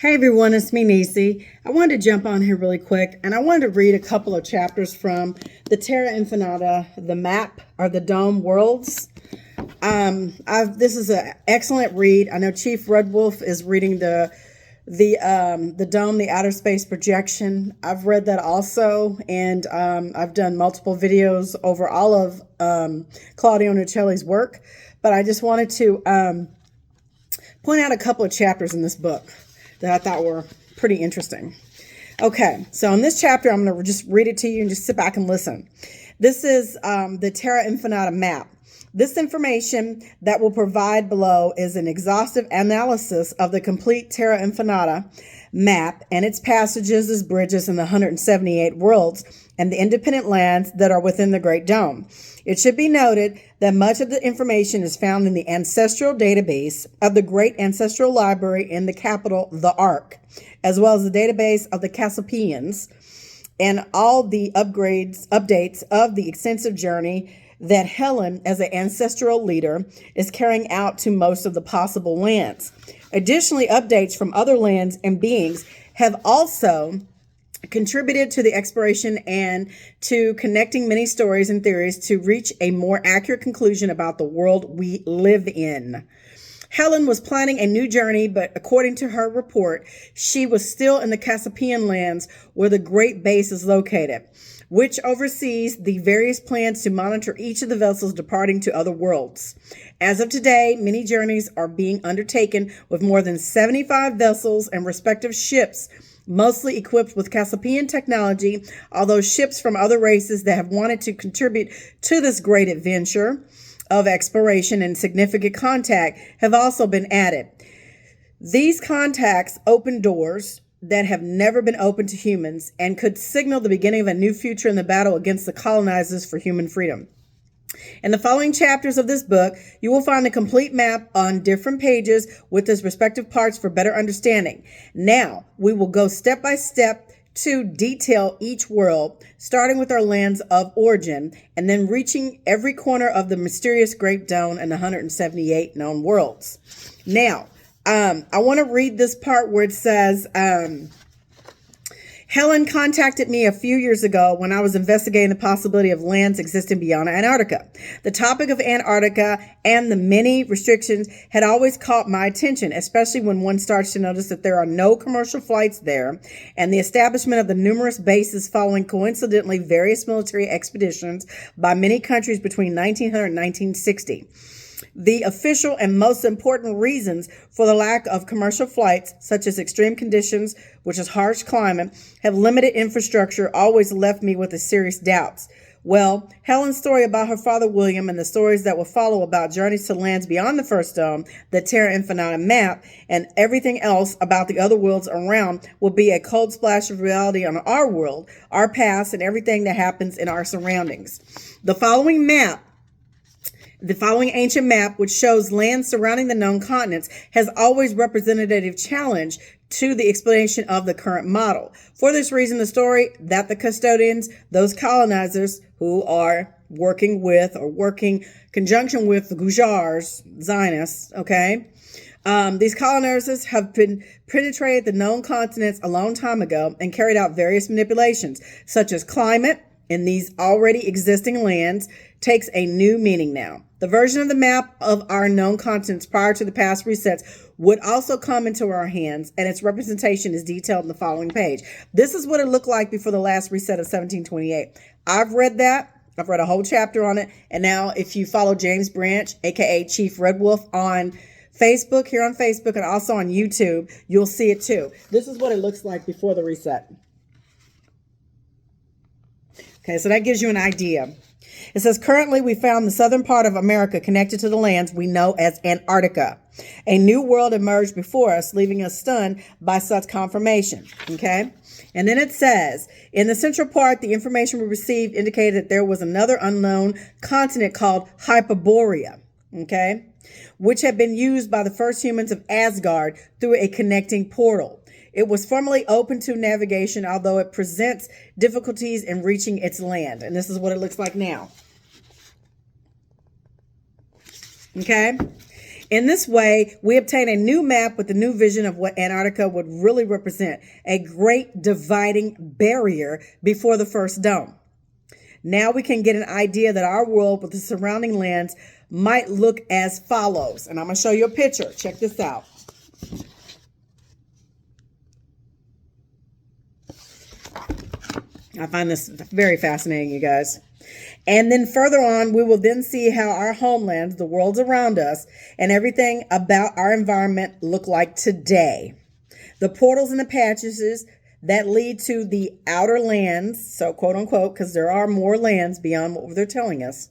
Hey everyone, it's me, Nisi. I wanted to jump on here really quick, and I wanted to read a couple of chapters from the Terra-Infinitia, the map, or the Dome Worlds. This is an excellent read. I know Chief Red Wolf is reading the Dome, the Outer Space Projection. I've read that also, and I've done multiple videos over all of Claudio Nicelli's work. But I just wanted to point out a couple of chapters in this book that I thought were pretty interesting. Okay, so in this chapter, I'm going to just read it to you and just sit back and listen. This is the Terra-Infinitia map. This information that will provide below is an exhaustive analysis of the complete Terra-Infinitia map and its passages as bridges in the 178 worlds and the independent lands that are within the Great Dome. It should be noted that much of the information is found in the ancestral database of the Great Ancestral Library in the capital, the Ark, as well as the database of the Cassipians and all the updates of the extensive journey that Helen, as an ancestral leader, is carrying out to most of the possible lands. Additionally, updates from other lands and beings have also contributed to the exploration and to connecting many stories and theories to reach a more accurate conclusion about the world we live in. Helen was planning a new journey, but according to her report, she was still in the Cassipian lands where the Great Base is located, which oversees the various plans to monitor each of the vessels departing to other worlds. As of today, many journeys are being undertaken with more than 75 vessels and respective ships, mostly equipped with Cassipian technology, although ships from other races that have wanted to contribute to this great adventure of exploration and significant contact have also been added. These contacts open doors that have never been open to humans and could signal the beginning of a new future in the battle against the colonizers for human freedom. In the following chapters of this book, you will find the complete map on different pages with its respective parts for better understanding. Now, we will go step by step to detail each world, starting with our lands of origin, and then reaching every corner of the mysterious Great Dome and the 178 known worlds. Now, I want to read this part where it says, Helen contacted me a few years ago when I was investigating the possibility of lands existing beyond Antarctica. The topic of Antarctica and the many restrictions had always caught my attention, especially when one starts to notice that there are no commercial flights there and the establishment of the numerous bases following coincidentally various military expeditions by many countries between 1900 and 1960. The official and most important reasons for the lack of commercial flights, such as extreme conditions, which is harsh climate, have limited infrastructure, always left me with serious doubts. Well, Helen's story about her father William and the stories that will follow about journeys to lands beyond the first dome, the Terra-Infinitia map, and everything else about the other worlds around will be a cold splash of reality on our world, our past, and everything that happens in our surroundings. The following ancient map, which shows lands surrounding the known continents, has always represented a challenge to the explanation of the current model. For this reason, the story that the custodians, those colonizers who are working conjunction with the Gujars, Zionists, these colonizers have penetrated the known continents a long time ago and carried out various manipulations, such as climate in these already existing lands, takes a new meaning now. The version of the map of our known continents prior to the past resets would also come into our hands, and its representation is detailed in the following page. This is what it looked like before the last reset of 1728. I've read that. I've read a whole chapter on it. And now if you follow James Branch, aka Chief Red Wolf, on Facebook, here on Facebook, and also on YouTube, you'll see it too. This is what it looks like before the reset. Okay, so that gives you an idea. It says, currently we found the southern part of America connected to the lands we know as Antarctica. A new world emerged before us, leaving us stunned by such confirmation. Okay. And then it says, in the central part, the information we received indicated that there was another unknown continent called Hyperborea. Okay. Which had been used by the first humans of Asgard through a connecting portal. It was formerly open to navigation, although it presents difficulties in reaching its land. And this is what it looks like now. Okay. In this way, we obtain a new map with a new vision of what Antarctica would really represent, a great dividing barrier before the first dome. Now we can get an idea that our world with the surrounding lands might look as follows. And I'm going to show you a picture. Check this out. I find this very fascinating, you guys. And then further on, we will then see how our homelands, the worlds around us, and everything about our environment look like today. The portals and the passages that lead to the outer lands, so quote unquote, because there are more lands beyond what they're telling us,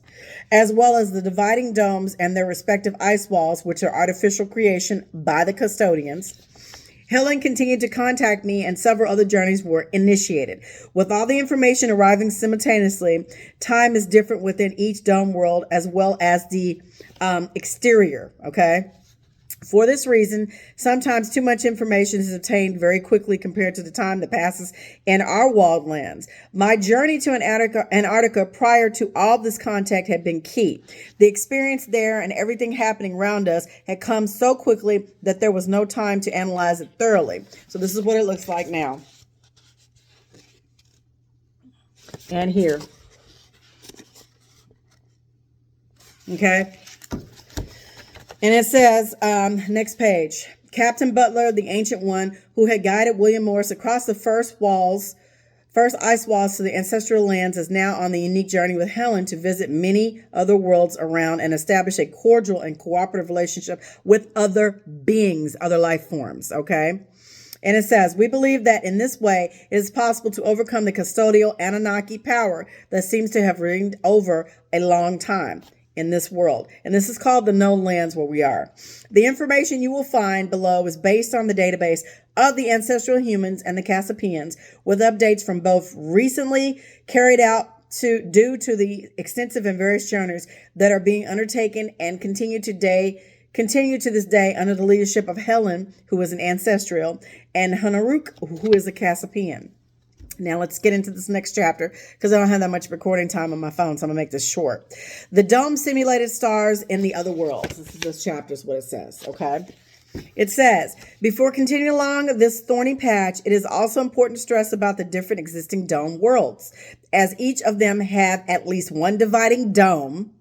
as well as the dividing domes and their respective ice walls, which are artificial creation by the custodians. Helen continued to contact me, and several other journeys were initiated. With all the information arriving simultaneously, time is different within each dome world as well as the exterior, okay? For this reason, sometimes too much information is obtained very quickly compared to the time that passes in our walled lands. My journey to Antarctica prior to all this contact had been key. The experience there and everything happening around us had come so quickly that there was no time to analyze it thoroughly. So this is what it looks like now. And here. Okay. And it says, next page, Captain Butler, the Ancient One, who had guided William Morris across the first ice walls to the ancestral lands, is now on the unique journey with Helen to visit many other worlds around and establish a cordial and cooperative relationship with other beings, other life forms, okay? And it says, we believe that in this way, it is possible to overcome the custodial Anunnaki power that seems to have reigned over a long time in this world. And this is called the known lands where we are. The information you will find below is based on the database of the ancestral humans and the Cassipians, with updates from both recently carried out due to the extensive and various journeys that are being undertaken and continue to this day under the leadership of Helen, who is an ancestral, and Hanaruk, who is a Cassipian. Now let's get into this next chapter because I don't have that much recording time on my phone, so I'm going to make this short. The dome simulated stars in the other worlds. This chapter is what it says, okay? It says, before continuing along this thorny patch, it is also important to stress about the different existing dome worlds, as each of them have at least one dividing dome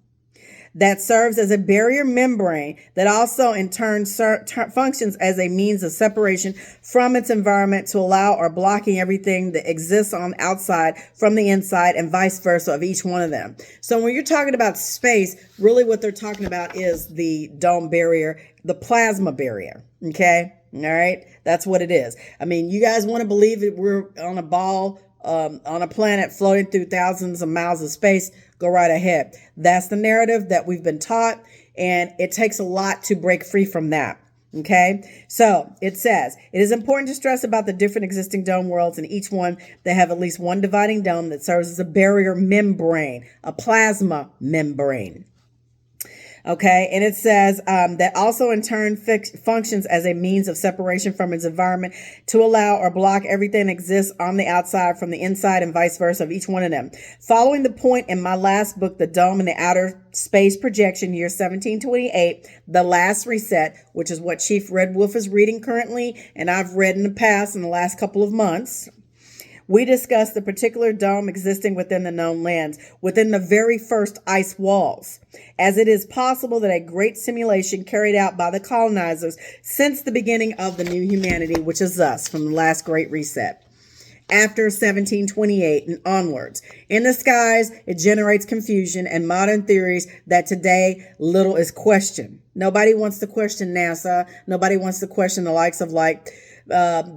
that serves as a barrier membrane that also in turn functions as a means of separation from its environment to allow or blocking everything that exists on the outside from the inside and vice versa of each one of them. So when you're talking about space, really what they're talking about is the dome barrier, the plasma barrier, okay? All right, that's what it is. I mean, you guys want to believe that we're on a ball, on a planet floating through thousands of miles of space, go right ahead. That's the narrative that we've been taught, and it takes a lot to break free from that. Okay, so it says, it is important to stress about the different existing dome worlds, and each one that have at least one dividing dome that serves as a barrier membrane, a plasma membrane. Okay, and it says that also in turn functions as a means of separation from its environment to allow or block everything that exists on the outside from the inside and vice versa of each one of them. Following the point in my last book, The Dome and the Outer Space Projection, year 1728, The Last Reset, which is what Chief Red Wolf is reading currently, and I've read in the past in the last couple of months. We discussed the particular dome existing within the known lands, within the very first ice walls, as it is possible that a great simulation carried out by the colonizers since the beginning of the new humanity, which is us, from the last great reset, after 1728 and onwards. In the skies, it generates confusion and modern theories that today little is questioned. Nobody wants to question NASA. Nobody wants to question the likes of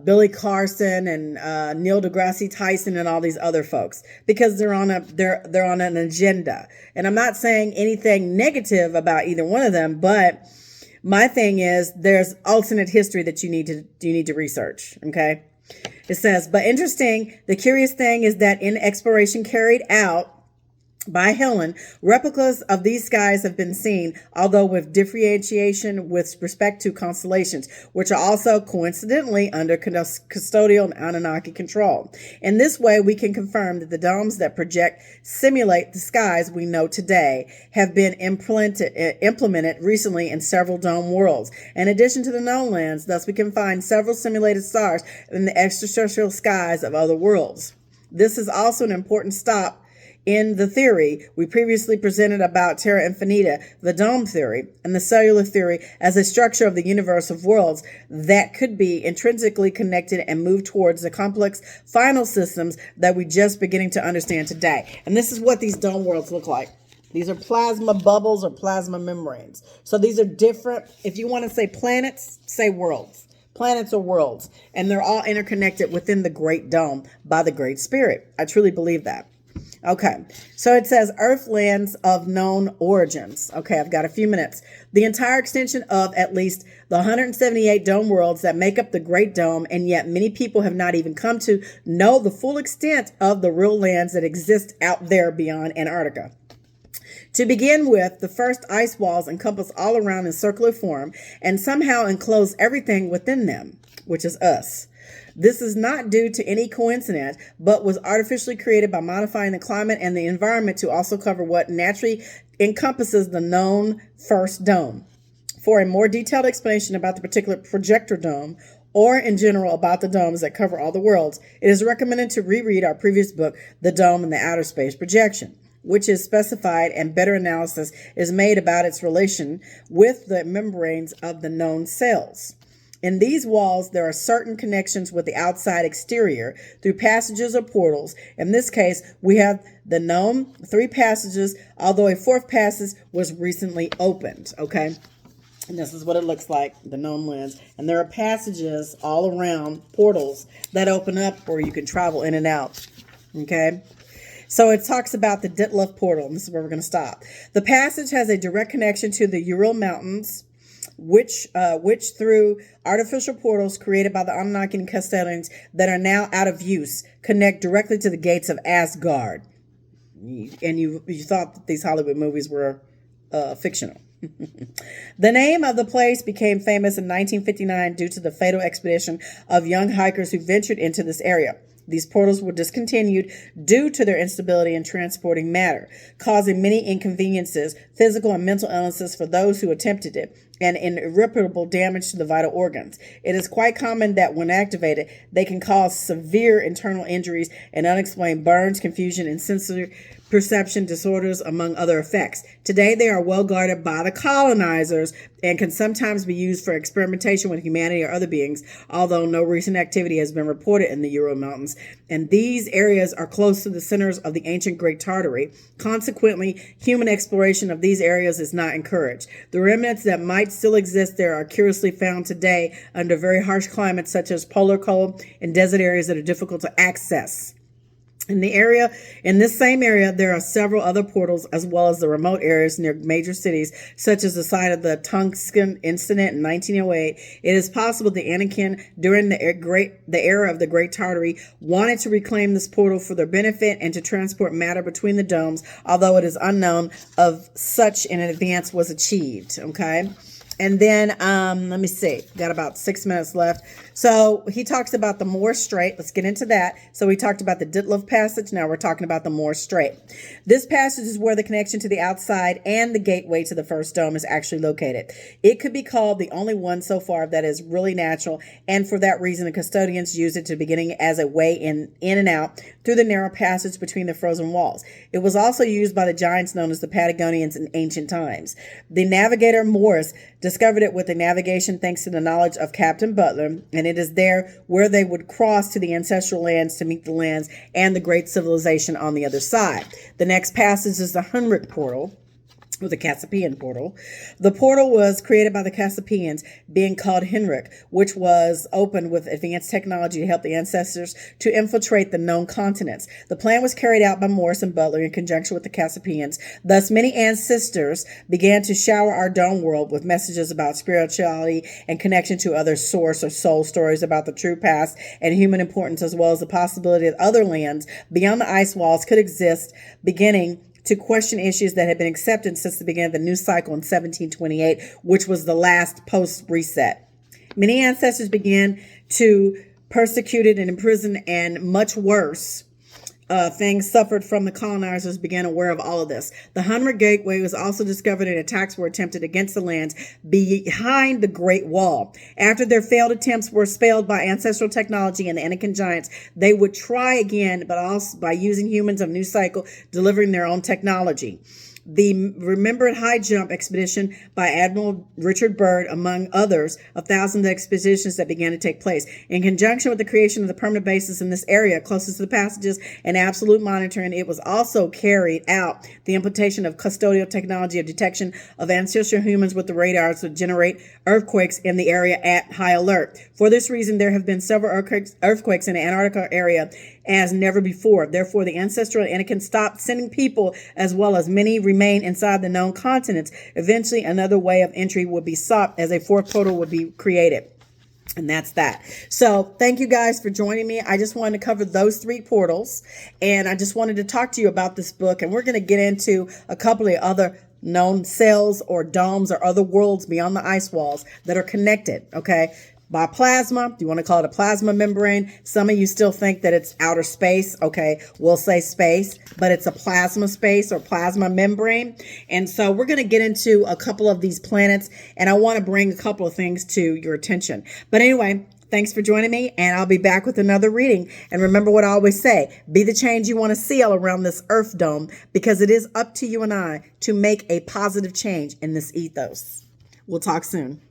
Billy Carson and Neil deGrasse Tyson and all these other folks, because they're on an agenda. And I'm not saying anything negative about either one of them, but my thing is there's alternate history that you need to research. Okay, it says, but interesting. The curious thing is that in exploration carried out By Helen, replicas of these skies have been seen, although with differentiation with respect to constellations, which are also coincidentally under custodial Anunnaki control. In this way, we can confirm that the domes that project simulate the skies we know today have been implemented recently in several dome worlds. In addition to the known lands, thus we can find several simulated stars in the extraterrestrial skies of other worlds. This is also an important stop in the theory we previously presented about Terra-Infinitia, the dome theory, and the cellular theory as a structure of the universe of worlds that could be intrinsically connected and move towards the complex final systems that we're just beginning to understand today. And this is what these dome worlds look like. These are plasma bubbles or plasma membranes. So these are different. If you want to say planets, say worlds. Planets or worlds. And they're all interconnected within the Great Dome by the Great Spirit. I truly believe that. Okay, so it says Earth lands of known origins. Okay, I've got a few minutes. The entire extension of at least the 178 dome worlds that make up the Great Dome, and yet many people have not even come to know the full extent of the real lands that exist out there beyond Antarctica. To begin with, the first ice walls encompass all around in circular form and somehow enclose everything within them, which is us. This is not due to any coincidence, but was artificially created by modifying the climate and the environment to also cover what naturally encompasses the known first dome. For a more detailed explanation about the particular projector dome, or in general about the domes that cover all the worlds, it is recommended to reread our previous book, The Dome and the Outer Space Projection, which is specified, and better analysis is made about its relation with the membranes of the known cells. In these walls, there are certain connections with the outside exterior through passages or portals. In this case, we have the known 3 passages, although a 4th passage was recently opened. Okay, and this is what it looks like, the known lands. And there are passages all around, portals that open up where you can travel in and out. Okay. So it talks about the Ditlev portal, and this is where we're going to stop. The passage has a direct connection to the Ural Mountains, which through artificial portals created by the Anunnaki and custodians that are now out of use, connect directly to the gates of Asgard. And you thought that these Hollywood movies were fictional. The name of the place became famous in 1959 due to the fatal expedition of young hikers who ventured into this area. These portals were discontinued due to their instability in transporting matter, causing many inconveniences, physical and mental illnesses for those who attempted it, and irreparable damage to the vital organs. It is quite common that when activated, they can cause severe internal injuries and unexplained burns, confusion, and sensory perception disorders, among other effects. Today, they are well guarded by the colonizers and can sometimes be used for experimentation with humanity or other beings, although no recent activity has been reported in the Ural Mountains. And these areas are close to the centers of the ancient Great Tartary. Consequently, human exploration of these areas is not encouraged. The remnants that might still exist there are curiously found today under very harsh climates such as polar cold and desert areas that are difficult to access. In this same area, there are several other portals as well as the remote areas near major cities, such as the site of the Tungsten incident in 1908. It is possible the Anakin, during the era of the Great Tartary, wanted to reclaim this portal for their benefit and to transport matter between the domes, although it is unknown of such an advance was achieved. Okay. And then, let me see, got about 6 minutes left. So he talks about the Moore Strait. Let's get into that. So we talked about the Ditlev passage. Now we're talking about the Moore Strait. This passage is where the connection to the outside and the gateway to the first dome is actually located. It could be called the only one so far that is really natural. And for that reason, the custodians use it to beginning as a way in and out through the narrow passage between the frozen walls. It was also used by the giants known as the Patagonians in ancient times. The navigator Morris discovered it with the navigation thanks to the knowledge of Captain Butler, and it is there where they would cross to the ancestral lands to meet the lands and the great civilization on the other side. The next passage is the Hunric portal, or the Cassipian portal. The portal was created by the Cassipians, being called Henrik, which was opened with advanced technology to help the ancestors to infiltrate the known continents. The plan was carried out by Morris and Butler in conjunction with the Cassipians. Thus, many ancestors began to shower our dome world with messages about spirituality and connection to other source or soul stories about the true past and human importance, as well as the possibility that other lands beyond the ice walls could exist, beginning to question issues that had been accepted since the beginning of the new cycle in 1728, which was the last post-reset. Many ancestors began to persecuted and imprisoned, and much worse things suffered from the colonizers began aware of all of this. The Hunter Gateway was also discovered, and attacks were attempted against the lands behind the Great Wall. After their failed attempts were spelled by ancestral technology and the Anakin giants, they would try again, but also by using humans of New Cycle, delivering their own technology. The Remembered High Jump expedition by Admiral Richard Byrd, among others, of thousands of expeditions that began to take place. In conjunction with the creation of the permanent bases in this area, closest to the passages and absolute monitoring, it was also carried out the implementation of custodial technology of detection of ancestral humans with the radars to generate earthquakes in the area at high alert. For this reason, there have been several earthquakes in the Antarctica area as never before. Therefore, the ancestral Anakin stopped sending people, as well as many remain inside the known continents. Eventually, another way of entry would be sought as a fourth portal would be created. And that's that. So thank you guys for joining me. I just wanted to cover those 3 portals, and I just wanted to talk to you about this book. And we're going to get into a couple of other known cells or domes or other worlds beyond the ice walls that are connected, okay, by plasma. Do you want to call it a plasma membrane? Some of you still think that it's outer space. Okay, we'll say space, but it's a plasma space or plasma membrane. And so we're going to get into a couple of these planets, and I want to bring a couple of things to your attention. But anyway, thanks for joining me, and I'll be back with another reading. And remember what I always say, be the change you want to see all around this Earth dome, because it is up to you and I to make a positive change in this ethos. We'll talk soon.